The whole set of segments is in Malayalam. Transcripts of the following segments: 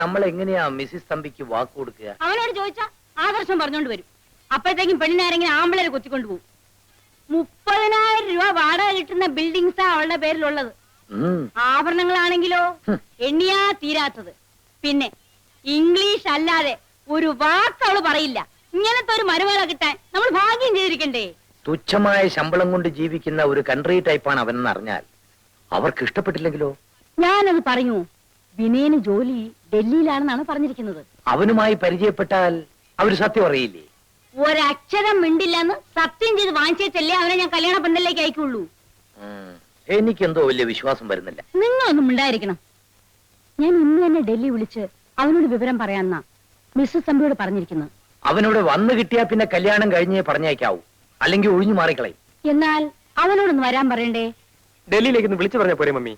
നമ്മൾ എങ്ങനെയാ മിസ്സിസ് തമ്പിക്ക് വാക്ക് കൊടുക്കുക? അവനോട് ചോദിച്ചാ ആദർശം പറഞ്ഞോണ്ട് വരും. അപ്പോഴത്തേക്കും പെണ്ണിനാരെങ്കിലും ആമ്പിളരെ കൊത്തിക്കൊണ്ടു പോകും. 30,000 രൂപ വാടക കിട്ടുന്ന ബിൽഡിങ്സാ അവളുടെ പേരിലുള്ളത്. ആഭരണങ്ങളാണെങ്കിലോ എണ്ണിയാ തീരാത്തത്. പിന്നെ ഇംഗ്ലീഷ് അല്ലാതെ ഒരു വാക്ക് അവള് പറയില്ല. ഇങ്ങനത്തെ ഒരു മരുമകളെ കിട്ടാൻ നമ്മൾ ഭാഗ്യം ചെയ്തിരിക്കണ്ടേ? തുച്ഛമായ ശമ്പളം കൊണ്ട് ജീവിക്കുന്ന ഒരു കൺട്രി ടൈപ്പാണ് അവനെന്ന് അറിഞ്ഞാൽ അവർക്ക് ഇഷ്ടപ്പെട്ടില്ലെങ്കിലോ? ഞാനത് പറഞ്ഞു. വിനയന് ജോലി ഡൽഹിയിലാണെന്നാണ് പറഞ്ഞിരിക്കുന്നത്. അവനുമായി പരിചയപ്പെട്ടാൽ അവര് സത്യം അറിയില്ലേ? ഒരക്ഷരം മിണ്ടില്ലെന്ന് സത്യം ചെയ്ത് വാങ്ങിച്ചല്ലേ അവനെ ഞാൻ കല്യാണ പന്തലിലേക്ക് അയക്കുള്ളൂ. എനിക്കെന്തോ വലിയ വിശ്വാസം വരുന്നില്ല. നിങ്ങളൊന്നും മിണ്ടായിരിക്കണം. ഞാൻ ഇന്ന് തന്നെ ഡൽഹി വിളിച്ച് അവനോട് വിവരം പറയാന്നാ മിസ്സസ് തമ്പിയോട് പറഞ്ഞിരിക്കുന്നത്. അവനോട് വന്നു കിട്ടിയാ പിന്നെ കല്യാണം കഴിഞ്ഞേ പറഞ്ഞേക്കാവൂ, അല്ലെങ്കിൽ ഒഴിഞ്ഞു മാറിക്കളയും. എന്നാൽ അവനോടൊന്ന് വരാൻ പറയണ്ടേ? ഡൽഹിയിലേക്ക് വിളിച്ചു പറഞ്ഞ പോരെ മമ്മി?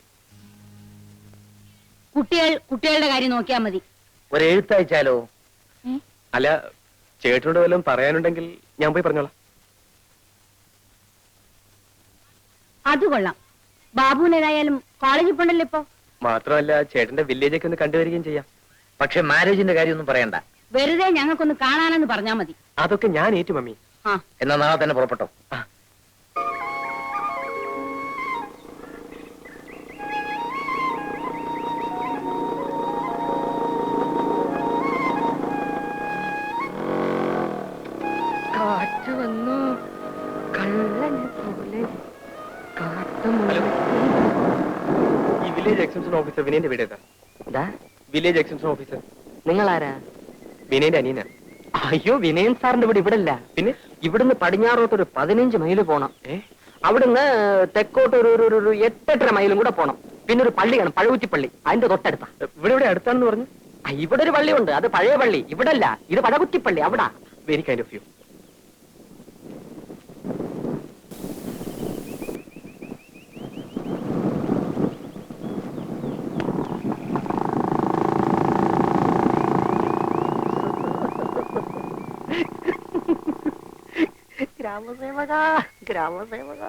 കുട്ടികളുടെ കാര്യം നോക്കിയാ മതി. ഒരു എഴുത്തയച്ചാലോ? അല്ല, ചേട്ടനോട് വല്ലതും പറയാനുണ്ടെങ്കിൽ ഞാൻ പോയി പറഞ്ഞോളാം. അത് കൊള്ളാം. ബാബുവിനേതായാലും കോളേജിൽ പോണ്ടല്ലോ ഇപ്പൊ. മാത്രമല്ല ചേട്ടന്റെ വില്ലേജൊക്കെ ഒന്ന് കണ്ടുവരികയും ചെയ്യാം. പക്ഷെ മാരേജിന്റെ കാര്യമൊന്നും പറയണ്ട. വെറുതെ ഞങ്ങൾക്കൊന്ന് കാണാനെന്ന് പറഞ്ഞാ മതി. അതൊക്കെ ഞാൻ ഏറ്റു മമ്മി. എന്നാ നാളെ തന്നെ പുറപ്പെട്ടോ. കാറ്റ് വന്നു കള്ളനെ പോലെ. ഈ വില്ലേജ് എക്സ്റ്റൻഷൻ ഓഫീസർ വിനയന്റെ വീട് ഏതാ? വില്ലേജ് എക്സ്റ്റൻഷൻ ഓഫീസർ നിങ്ങളാരാ? വിനയന്റെ അനിയനാ. അയ്യോ, വിനയൻ സാറിന്റെ വീട് ഇവിടെ ഇല്ല. പിന്നെ ഇവിടുന്ന് പടിഞ്ഞാറോട്ടൊരു 15 മൈല് പോണം. അവിടുന്ന് തെക്കോട്ട് ഒരു 8-8.5 മൈലും കൂടെ പോണം. പിന്നെ ഒരു പള്ളിയാണ്, പഴകുറ്റിപ്പള്ളി. അതിന്റെ തൊട്ടടുത്താ. ഇവിടെ അടുത്താണെന്ന് പറഞ്ഞു. ഇവിടെ ഒരു പള്ളിയുണ്ട്, അത് പഴയ പള്ളി. ഇവിടെ അല്ല, ഇത് പഴകുറ്റിപ്പള്ളി. അവിടെ. Very kind of you. ഗ്രാമസേവക, ഗ്രാമസേവക.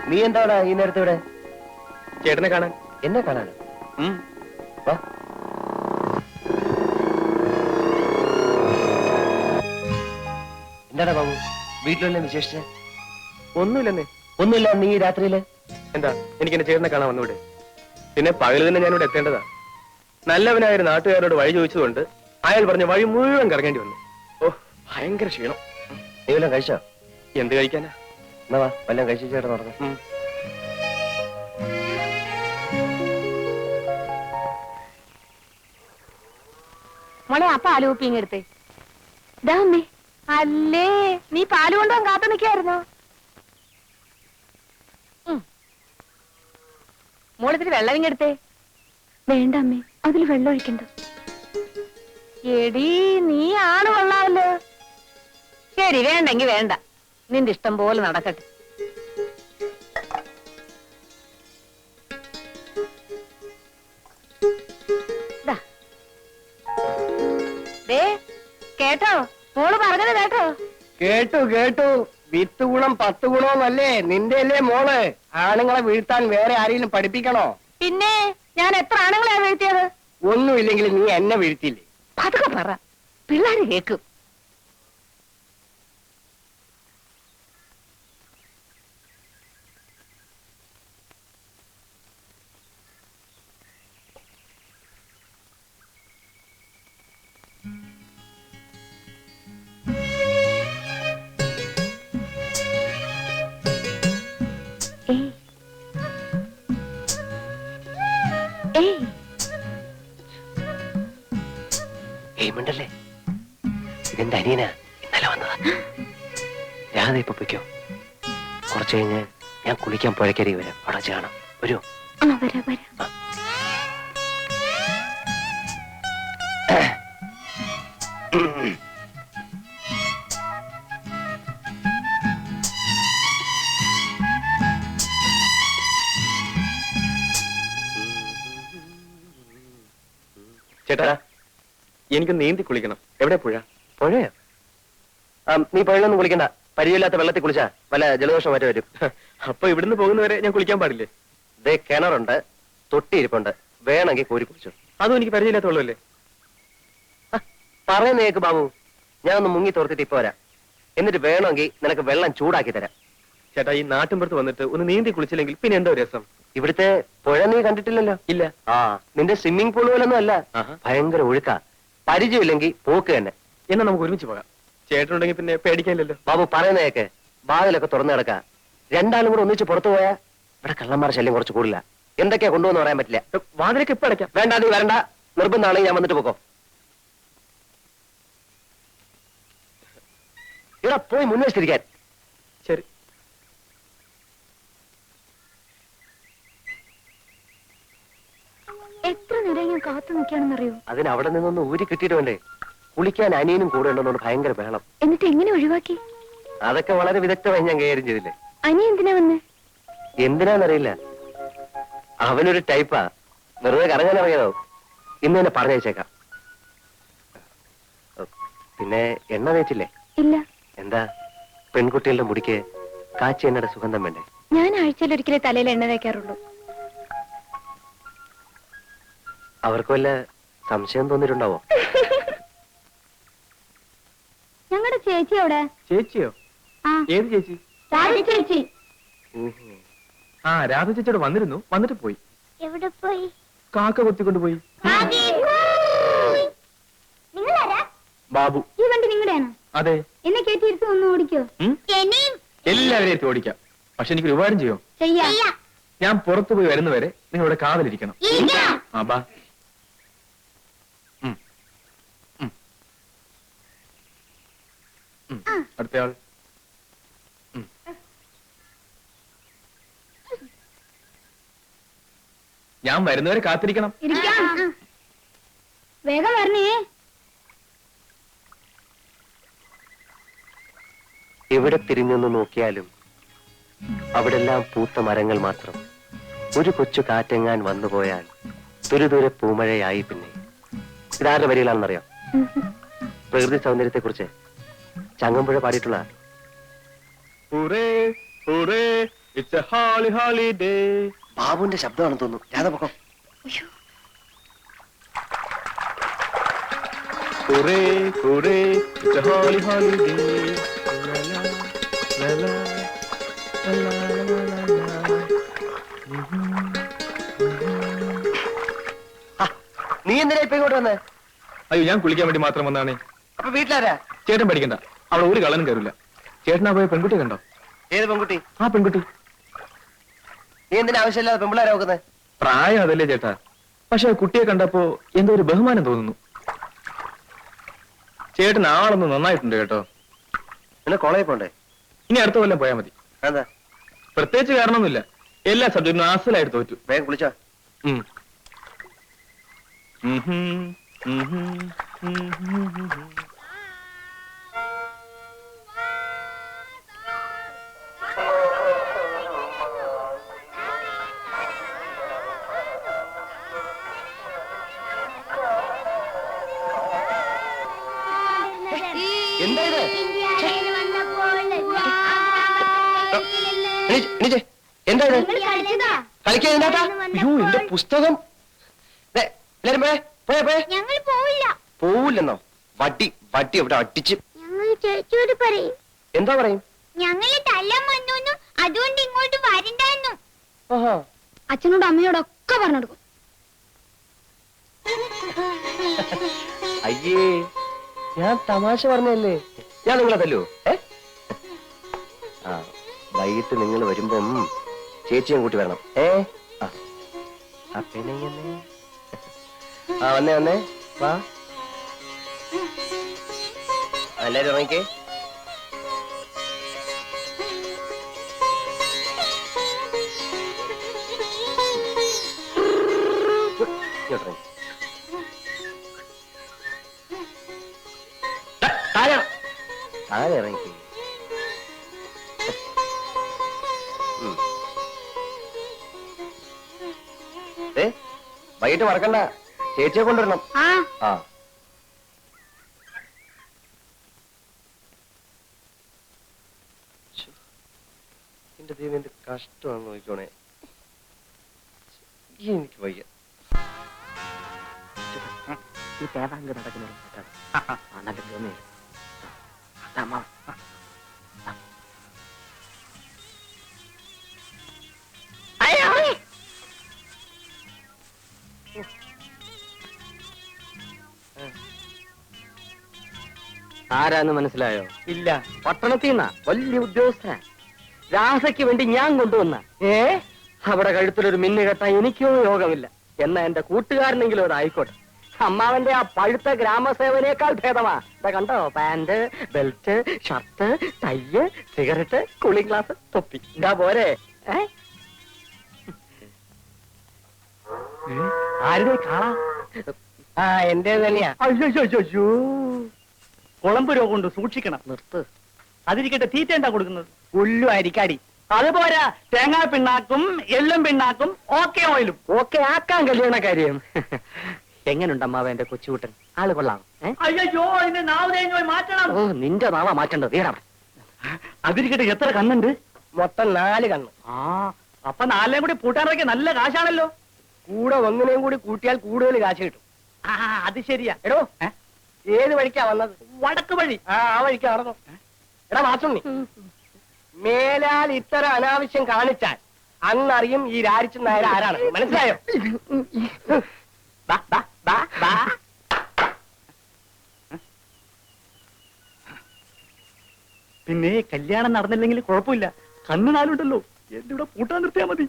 നീ എന്താണ് ഈ നേരത്തെ ഇവിടെ? ചേട്ടനെ കാണാൻ. എന്നെ കാണാൻ? എന്താടാ ബാബു, വീട്ടിലെല്ലാം വിശേഷിച്ച്? ഒന്നുമില്ലെന്നേ. ഒന്നുമില്ല. നീ രാത്രിയില് എന്താ എനിക്ക് എന്റെ ചേട്ടനെ കാണാൻ വന്നൂടെ? പിന്നെ പകല് തന്നെ ഞാനിവിടെ എത്തേണ്ടതാ. നല്ലവനായ ഒരു നാട്ടുകാരോട് വഴി ചോദിച്ചതുകൊണ്ട് അയാൾ പറഞ്ഞ വഴി മുഴുവൻ കറങ്ങേണ്ടി വന്നു. ഓ, ഭയങ്കര ക്ഷീണം. നീ വല്ലതും കഴിച്ചോ? എന്ത് കഴിക്കാനാ? എന്നാ വാ, വല്ലതും കഴിച്ചു ചേട്ടൻ നടന്നു. മോളെ, ആ പാല് കുപ്പി ഇങ്ങെടുത്തേ. അല്ലേ, നീ പാല് കൊണ്ടുപോകാൻ കാത്തു നിൽക്കായിരുന്നോ? മോളിത്തിരി വെള്ളം ഇങ്ങെടുത്തേ. വേണ്ട അമ്മേ, അതിൽ വെള്ളം ഒഴിക്കണ്ട. എടീ, നീ ആണ് കൊള്ളാമല്ലോ. ശരി, വേണ്ടെങ്കി വേണ്ട. നിന്റെ ഇഷ്ടം പോലെ നടക്കട്ടെ. കേട്ടോ, മോള് പറഞ്ഞത് കേട്ടോ? കേട്ടു. 10 ഗുണം 10 ഗുണമെന്നല്ലേ നിന്റെ അല്ലേ മോള്? ആണുങ്ങളെ വീഴ്ത്താൻ വേറെ ആരെങ്കിലും പഠിപ്പിക്കണോ? പിന്നെ ഞാൻ എത്ര ആണുങ്ങളെ വീഴ്ത്തിയത്? ഒന്നുമില്ലെങ്കിൽ നീ എന്നെ വീഴ്ത്തിയില്ലേ? അതൊക്കെ പറ, പിള്ളേര് കേക്കും. മിണ്ടല്ലേ, ഇതെന്റെ അനിയനാ, ഇന്നലെ വന്നതാ. രാധ ഇപ്പൊ പൊയ്ക്കോ. കുറച്ചു കഴിഞ്ഞ് ഞാൻ കുളിക്കാൻ പുഴക്കരി വരാം. അവിടെ കാണാം. വരുമോ? ചേട്ടാ എനിക്ക് നീന്തി കുളിക്കണം. എവിടെ പുഴ? പുഴയോ? നീ പുഴയിലൊന്നും കുളിക്കണ്ട. പരിചയമില്ലാത്ത വെള്ളത്തിൽ കുളിച്ചാ വല്ല ജലദോഷം മറ്റു വരും. അപ്പൊ ഇവിടുന്ന് പോകുന്നവരെ ഞാൻ കുളിക്കാൻ പാടില്ലേ? ദേ കിണറുണ്ട്, തൊട്ടിയിരിപ്പുണ്ട്, വേണമെങ്കിൽ കോരി കുളിച്ചു. അതും എനിക്ക് പരിചയമില്ലാത്ത വെള്ളമല്ലേ? പറയുന്ന കേക്ക് ബാബു, ഞാൻ ഒന്ന് മുങ്ങി തോർത്തിട്ട് ഇപ്പൊ വരാം. എന്നിട്ട് വേണമെങ്കിൽ നിനക്ക് വെള്ളം ചൂടാക്കി തരാം. ചേട്ടാ ഈ നാട്ടിൻപുറത്ത് വന്നിട്ട് ഒന്ന് നീന്തി കുളിച്ചില്ലെങ്കിൽ പിന്നെ എന്തോ രസം. ഇവിടുത്തെ പുഴ നീ കണ്ടിട്ടില്ലല്ലോ? ഇല്ല. നിന്റെ സ്വിമ്മിംഗ് പൂൾ പോലൊന്നും അല്ല, ആഹാ. ഭയങ്കര ഒഴുക്കാ. പരിചയമില്ലെങ്കിൽ പോക്ക് തന്നെ. എന്നാ നമുക്ക് ഒരുമിച്ച് പോകാം. ചേട്ടനുണ്ടെങ്കിൽ പിന്നെ പേടിക്കാനില്ലല്ലോ. ബാബു പറയുന്ന കേക്ക്, വാതിലൊക്കെ തുറന്നു കിടക്ക. രണ്ടാളും കൂടെ ഒന്നിച്ച് പുറത്തു പോയാ ഇവിടെ കള്ളന്മാരുടെ ശല്യം കുറച്ച് കൂടില്ല. എന്തൊക്കെയാ കൊണ്ടുവന്ന് പറയാൻ പറ്റില്ല. വാതിലൊക്കെ ഇപ്പൊ അടയ്ക്കാം. വേണ്ട, നീ വരണ്ട. നിർബന്ധമാണെങ്കിൽ ഞാൻ വന്നിട്ട് പോക്കോ. ഇവിടെ പോയി മുൻവശത്തിരിക്കാൻ. ശരി. എത്ര നേരം ഞാൻ കാത്തു നിൽക്കുകയാണെന്നറിയോ? അതിന് അവിടെ നിന്നൊന്ന് ഊരി കിട്ടിയിട്ട് വേണ്ടേ? കുളിക്കാൻ അനിയനും കൂടെ ഉണ്ടെന്നോണ്ട് ഭയങ്കര ബഹളം. എന്നിട്ട് എങ്ങനെ ഒഴിവാക്കി? അതൊക്കെ വളരെ വിദഗ്ധമായി ഞാൻ കൈകാര്യം ചെയ്തില്ലേ. അനി എന്തിനാ വന്നേ? എന്തിനാന്നറിയില്ല, അവനൊരു ടൈപ്പാ. വെറുതെ കറങ്ങാൻ ഇറങ്ങിയതോ. ഇന്ന് തന്നെ പറഞ്ഞയച്ചേക്കാം. പിന്നെ എണ്ണ തേച്ചില്ലേ? ഇല്ല. എന്താ, പെൺകുട്ടികളുടെ മുടിക്ക് കാച്ചി എണ്ണയുടെ സുഗന്ധം വേണ്ടേ? ഞാൻ ആഴ്ചയിൽ ഒരിക്കലേ തലയിൽ എണ്ണ തേക്കാറുള്ളൂ. അവർക്ക് വല്ല സംശയം തോന്നിയിട്ടുണ്ടാവോ? ഞങ്ങളുടെ ചേച്ചി അവിടെ. ചേച്ചിയോ? ആ, ഏത് ചേച്ചി? രാധ ചേച്ചി. ആ രാധ ചേച്ചിയോട് വന്നിരുന്നു, വന്നിട്ട് പോയി. എവിടെ പോയി? കാക്ക കൊത്തിക്കൊണ്ട് പോയി. നിങ്ങളാരാ? ബാബു. ഈ വണ്ടി നിങ്ങളുടെയാണോ? അതെ. എന്നെ കയറ്റിയിരുത്ത് ഒന്ന് ഓടിക്കോ. എല്ലാവരെയും എത്തി ഓടിക്കാം. പക്ഷെ എനിക്കൊരു ഉപകാരം ചെയ്യോ? ചെയ്യാം. ഞാൻ പുറത്തു പോയി വരുന്നവരെ നിങ്ങൾ ഇവിടെ കാവലിരിക്കണം. ആ ബാ. അടുത്തയാൾ. ഞാൻ വരുന്നവരെ കാത്തിരിക്കണം. വേഗം വരണേ. എവിടെ തിരിഞ്ഞൊന്ന് നോക്കിയാലും അവിടെല്ലാം പൂത്ത മരങ്ങൾ മാത്രം. ഒരു കൊച്ചു കാറ്റെങ്ങാൻ വന്നുപോയാൽ ദുരിദൂരെ പൂമഴയായി. പിന്നെ ഇതാരുടെ വരികളാണെന്നറിയാം? പ്രകൃതി സൗന്ദര്യത്തെ കുറിച്ച് ചങ്ങമ്പുഴ പാടിയിട്ടുള്ള. ബാബുവിന്റെ ശബ്ദമാണെന്ന് തോന്നുന്നു. രാധപക്കം. നീ എന്തിനാ ഇപ്പൊ ഇങ്ങോട്ട് വന്നേ? അയ്യോ, ഞാൻ കുളിക്കാൻ വേണ്ടി മാത്രം വന്നാണ്. അപ്പൊ വീട്ടിലാരാ? ചേട്ടൻ പഠിക്കണ്ട, അവിടെ ഒരു കള്ളനും കയറില്ല. ചേട്ടനാ പോയ പെൺകുട്ടി കണ്ടോ? ഏത് പെൺകുട്ടി? ആ പെൺകുട്ടി. നീ എന്തിനാ ആവശ്യമില്ലാതെ പെൺപിള്ളേരെ നോക്കുന്നത്? പ്രായം അതല്ലേ ചേട്ടാ, പക്ഷെ കുട്ടിയെ കണ്ടപ്പോ എന്തോ ഒരു ബഹുമാനം തോന്നുന്നു. ചേട്ടൻ ആളൊന്ന് നന്നായിട്ടുണ്ട് കേട്ടോ. പിന്നെ കോളേജിൽ പോണ്ടേ? ഇനി അടുത്ത കൊല്ലം പോയാൽ മതി. എന്താ? പ്രത്യേകിച്ച് കാരണമൊന്നുമില്ല, എല്ലാ സബ്ജക്റ്റിനും ആസലായിട്ട് തോറ്റു. വേഗം കുളിച്ചോ. എന്താ ഇത്? എന്താ ഇത്? കളിക്കാൻ എന്താ? അയ്യോ, എന്റെ പുസ്തകം. എല്ലാരും പോയേ പോയേ. ഞങ്ങൾ പോവില്ല. പോവില്ലെന്നോ? വട്ടി വട്ടി ഇവിടെ അടിച്ച്. ഞങ്ങൾ ചേച്ചിയോട് പറയും. എന്താ പറയും? ഞങ്ങള് തല്ലാൻ വന്നു, അതുകൊണ്ട് ഇങ്ങോട്ട് വരണ്ടെന്നു. ഓഹോ. അച്ഛനോടും അമ്മയോടൊക്കെ പറഞ്ഞു കൊടുക്കും. അയ്യേ, ഞാൻ തമാശ പറഞ്ഞല്ലേ. ഞാൻ നിങ്ങളെ തല്ലൂ? ആ, വൈകിട്ട് നിങ്ങൾ വരുമ്പം ചേച്ചിയും കൂട്ടി വരണം. പെണ്ണെ. ആ, വന്നേ വന്നേ വാ. എല്ലാരും ഇറങ്ങിക്കേ. താഴെ ഇറങ്ങിക്കേ. വൈകിട്ട് മറക്കണ്ട, ചേച്ചിയെ കൊണ്ടുവരണം. ആ ആ എന്റെ ദൈവം, എന്ത് കഷ്ടമാണ് നോക്കിക്കോണേ. എനിക്ക് വയ്യ. ഈ തേവാങ്ക് നടക്കുന്നത് നല്ല ഗമേ ആരാന്ന് മനസ്സിലായോ? ഇല്ല. പട്ടണത്തിൽ നിന്നാ വലിയ ഉദ്യോഗസ്ഥനാ. രാസയ്ക്ക് വേണ്ടി ഞാൻ കൊണ്ടുവന്ന അവിടെ കഴുത്തിലൊരു മിന്നു കെട്ടാൻ എനിക്കോ യോഗമില്ല. എന്നാ എന്റെ കൂട്ടുകാരനെങ്കിലും അതായിക്കോട്ടെ. അമ്മാവന്റെ ആ പഴുത്ത ഗ്രാമസേവനേക്കാൾ ഭേദമാ. ഇതാ കണ്ടോ, pant, belt, shirt, tie, cigarette, cooling glass, തൊപ്പി. ഇതാ പോരെ. ആരുടെ കാണാ? ആ എന്റെ തന്നെയാ. അയ്യോ, കുളമ്പ് രോഗം കൊണ്ട് സൂക്ഷിക്കണം. നിർത്ത്. അതിരിക്കട്ടെ, തീറ്റ എന്താ കൊടുക്കുന്നത്? പുല്ലു അരിക്കാടി. അതുപോരാ, തേങ്ങാ പിണ്ണാക്കും എള്ളും പിണ്ണാക്കും ഓക്കെ ഓയിലും. ഓക്കെ ആക്കാൻ കല്യാണ കാര്യം. എങ്ങനുണ്ട് അമ്മാവ എന്റെ കൊച്ചുകൂട്ടൻ? ആള് കൊള്ളാം. അയ്യോ, അതിന്റെ നാവ് മാറ്റണം. ഓ, നിന്റെ നാവാ മാറ്റേണ്ടത്. അതിരിക്കട്ടെ, എത്ര കണ്ണുണ്ട്? മൊത്തം 4 കണ്ണ്. ആ, അപ്പൊ 4 കൂടി പൂട്ടാനൊക്കെ നല്ല കാശാണല്ലോ. കൂടെ ഒന്നിനെയും കൂടി കൂട്ടിയാൽ കൂടുതൽ കാശ് കിട്ടും. ആ, അത് ശരിയാ. എടോ, ഏത് വഴിക്കാ വന്നത്? വടക്ക് വഴി. ആ വഴിക്ക് നടന്നു. എടാ മാസുണ്ണി, മേലാൽ ഇത്തരം അനാവശ്യം കാണിച്ചാൽ അന്നറിയും ഈ രാരിച്ചൻ നായർ ആരാണ്. മനസ്സിലായോ? പിന്നെ കല്യാണം നടന്നില്ലെങ്കിൽ കുഴപ്പമില്ല. കണ്ണു 4 ഉണ്ടല്ലോ. എന്റെ ഇവിടെ പൂട്ടാൻ നിർത്തിയാ മതി.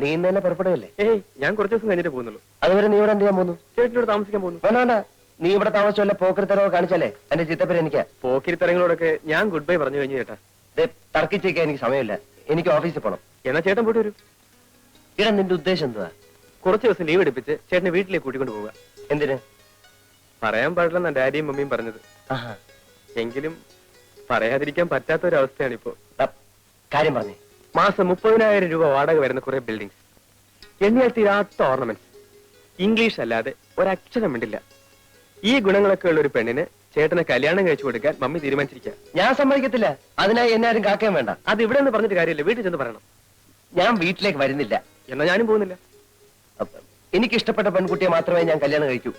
നീ ഇന്ന് തന്നെ പുറപ്പെടുകയല്ലേ? ഏയ്, ഞാൻ കുറച്ച് ദിവസം കഴിഞ്ഞിട്ട് പോകുന്നുള്ളൂ. അതുവരെ നീ ഇവിടെ എന്ത് ചെയ്യാൻ പോകുന്നു? ചേട്ടനോട് താമസിക്കാൻ പോകുന്നു. വേണ്ട, നീ ഇവിടെ താമസിച്ചല്ല പോക്കരിത്തരവോ കാണിച്ചല്ലേ എന്റെ ചിത്തപ്പേര് എനിക്കാ. പോക്കിരിത്തരങ്ങളോടൊക്കെ ഞാൻ ഗുഡ് ബൈ പറഞ്ഞു കഴിഞ്ഞു ചേട്ടാ. തർക്കിച്ചേക്കാൻ എനിക്ക് സമയമില്ല. എനിക്ക് ഓഫീസിൽ പോണം. എന്നാ ചേട്ടൻ പോയിട്ട് വരൂ. ഇടാ, നിന്റെ ഉദ്ദേശം എന്തുവാ? കുറച്ച് ദിവസം ലീവ് എടുപ്പിച്ച് ചേട്ടനെ വീട്ടിലേക്ക് കൂട്ടിക്കൊണ്ട് പോവുക. എന്തിന്? പറയാൻ പാടില്ലെന്നാ ഡാഡിയും മമ്മിയും പറഞ്ഞത്. എങ്കിലും പറയാതിരിക്കാൻ പറ്റാത്ത ഒരു അവസ്ഥയാണിപ്പോ. കാര്യം പറഞ്ഞേ. മാസം 30,000 രൂപ വാടക വരുന്ന കുറെ ബിൽഡിംഗ്സ്, എണ്ണിയാൽ തീരാത്ത ഓർണമെന്റ്സ്, ഇംഗ്ലീഷ് അല്ലാതെ ഒരക്ഷരം മിണ്ടില്ല. ഈ ഗുണങ്ങളൊക്കെ ഉള്ള ഒരു പെണ്ണിന് ചേട്ടനെ കല്യാണം കഴിച്ചു കൊടുക്കാൻ മമ്മി തീരുമാനിച്ചിരിക്കുക. ഞാൻ സമ്മതിക്കത്തില്ല. അതിനായി എന്നെ ആരും കാക്കാൻ വേണ്ട. അത് ഇവിടെ നിന്ന് പറഞ്ഞിട്ട് കാര്യമില്ല, വീട്ടിൽ ചെന്ന് പറയണം. ഞാൻ വീട്ടിലേക്ക് വരുന്നില്ല. എന്നാ ഞാനും പോകുന്നില്ല. എനിക്ക് ഇഷ്ടപ്പെട്ട പെൺകുട്ടിയെ മാത്രമേ ഞാൻ കല്യാണം കഴിക്കൂ.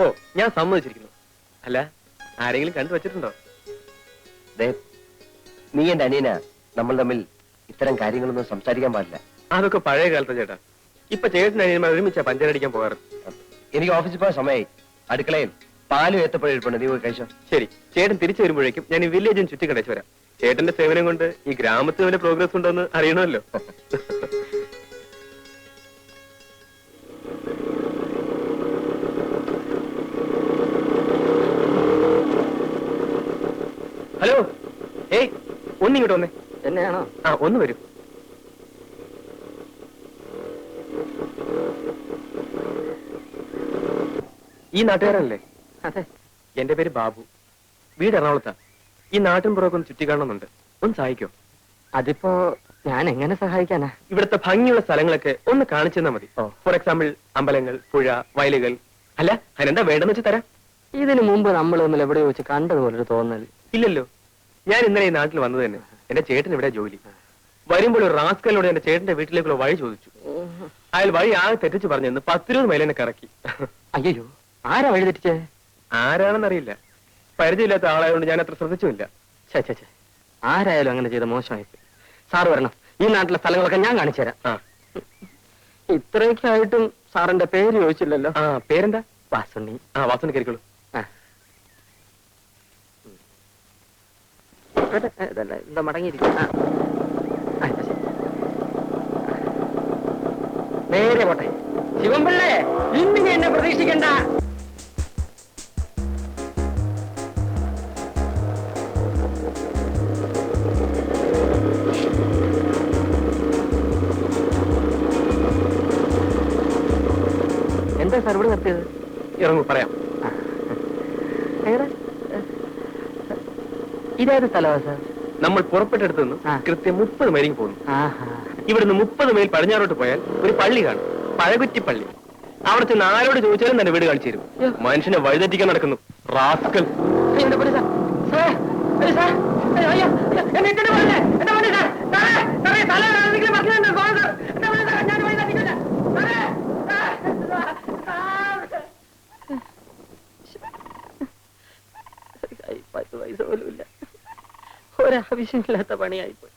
ഓ, ഞാൻ സമ്മതിച്ചിരിക്കുന്നു. അല്ല, ആരെങ്കിലും കണ്ടു വെച്ചിട്ടുണ്ടോ? നീ എന്റെ അനിയനാ. നമ്മൾ തമ്മിൽ ഇത്തരം കാര്യങ്ങളൊന്നും സംസാരിക്കാൻ പാടില്ല. അതൊക്കെ പഴയ കാലത്തെ ചേട്ടാ. ഇപ്പൊ ചേട്ടൻ അനിയന്മാർ ഒരുമിച്ചാ പഞ്ചരടിക്കാൻ പോകാറ്. എനിക്ക് ഓഫീസിൽ പോയ സമയമായി. അടുക്കളയിൽ പാലും ഏത്തപ്പഴം നീ പോയി കഴിച്ചോ. ശരി, ചേട്ടൻ തിരിച്ചു വരുമ്പോഴേക്കും ഞാൻ ഈ വില്ലേജും ചുറ്റി കടച്ചു വരാം. ചേട്ടന്റെ സേവനം കൊണ്ട് ഈ ഗ്രാമത്തിൽ വല്ല പ്രോഗ്രസ് ഉണ്ടോന്ന് അറിയണമല്ലോ. ഹലോ, ഏയ് ഒന്നിങ്ങോട്ട് വന്നേ. എന്നെയാണോ? ആ, ഒന്ന് വരൂ. ഈ നാട്ടുകാരനല്ലേ? അതെ. എന്റെ പേര് ബാബു. വീട് എറണാകുളത്താ. ഈ നാട്ടിൻ പുറമൊക്കെ ഒന്ന് ചുറ്റി കാണുന്നുണ്ട്. ഒന്ന് സഹായിക്കോ? അതിപ്പോ ഞാൻ എങ്ങനെ സഹായിക്കാനാ? ഇവിടുത്തെ ഭംഗിയുള്ള സ്ഥലങ്ങളൊക്കെ ഒന്ന് കാണിച്ചു തന്നാ മതി. ഓ. ഫോർ എക്സാമ്പിൾ, അമ്പലങ്ങൾ, പുഴ, വയലുകൾ. അല്ല, അതിനെന്താ വേണ്ടെന്ന് വെച്ച് തരാം. ഇതിനു മുമ്പ് നമ്മൾ തമ്മിൽ എവിടെ വെച്ച് കണ്ടതുപോലൊരു തോന്നൽ. ഇല്ലല്ലോ. ഞാൻ ഇന്നലെ ഈ നാട്ടിൽ വന്നത് തന്നെ. എന്റെ ചേട്ടൻ ഇവിടെ ജോലി. വരുമ്പോൾ ഒരു റാസ്കലിനോട് എന്റെ ചേട്ടന്റെ വീട്ടിലേക്കുള്ള വഴി ചോദിച്ചു. അയാൾ വഴി ആകെ തെറ്റിച്ച് പറഞ്ഞെന്ന് 10-20 മൈൽ എന്നെ കറക്കി. അയ്യോ, ആരാ വഴി തെറ്റിച്ചേ? ആരാണെന്നറിയില്ല. പരിചയമില്ലാത്ത ആളായതുകൊണ്ട് ഞാൻ അത്ര ശ്രദ്ധിച്ചുമില്ല. ചേ, ആരായാലും അങ്ങനെ ചെയ്ത മോശമായി. സാറ് വരണം. ഈ നാട്ടിലെ സ്ഥലങ്ങളൊക്കെ ഞാൻ കാണിച്ചു തരാം. ആ, ഇത്രയൊക്കെ ആയിട്ടും സാറിന്റെ പേര് ചോദിച്ചില്ലല്ലോ. ആ, പേരെന്താ? വാസുണ്ണി. ആ, വാസുണ്ണി കയറിക്കോളൂ. എന്താ മടങ്ങിയിരിക്കും. നേരെ പോട്ടെ. ശിവൻപിള്ളേ, ഇന്ന് എന്നെ പ്രതീക്ഷിക്കണ്ട. എന്താ സാർ ഇവിടെ നിർത്തിയത്? ഇറങ്ങൂ, പറയാം. ഇതേത് സ്ഥലമാ സാർ? നമ്മൾ പുറപ്പെട്ടെടുത്ത് നിന്ന് ആ. കൃത്യം 30 മൈലിൽ പോകുന്നു. ആഹാ. ഇവിടുന്ന് 30 മൈൽ പടിഞ്ഞാറോട്ട് പോയാൽ ഒരു പള്ളി കാണും, പഴകുറ്റിപ്പള്ളി. അവിടെ ചെന്ന് ആരോട് ചോദിച്ചാലും തന്നെ വീട് കാണിച്ചു തരും. മനുഷ്യനെ വഴിതെറ്റിക്കാൻ നടക്കുന്നു റാസ്കൽ. അയ്യോ, എന്റെ പൊന്നേ സാർ. സാറേ, അയ്യോ സാർ. അയ്യോ, അയ്യോ, അയ്യോ, എന്നെ ഇട്ടിട്ട് പോകല്ലേ. എന്റെ പൊന്നേ സാർ. സാറേ, സാറേ, തല ആരെങ്കിലും മറക്കുന്നുണ്ടോ? പോകാം സാർ. എന്റെ പൊന്നേ സാർ, ഞാൻ വഴി തെറ്റിക്കില്ല. സാറേ, സാർ. 10 പൈസ പോലും ഇല്ല. ഒരാവശ്യമില്ലാത്ത പണിയായിപ്പോയി.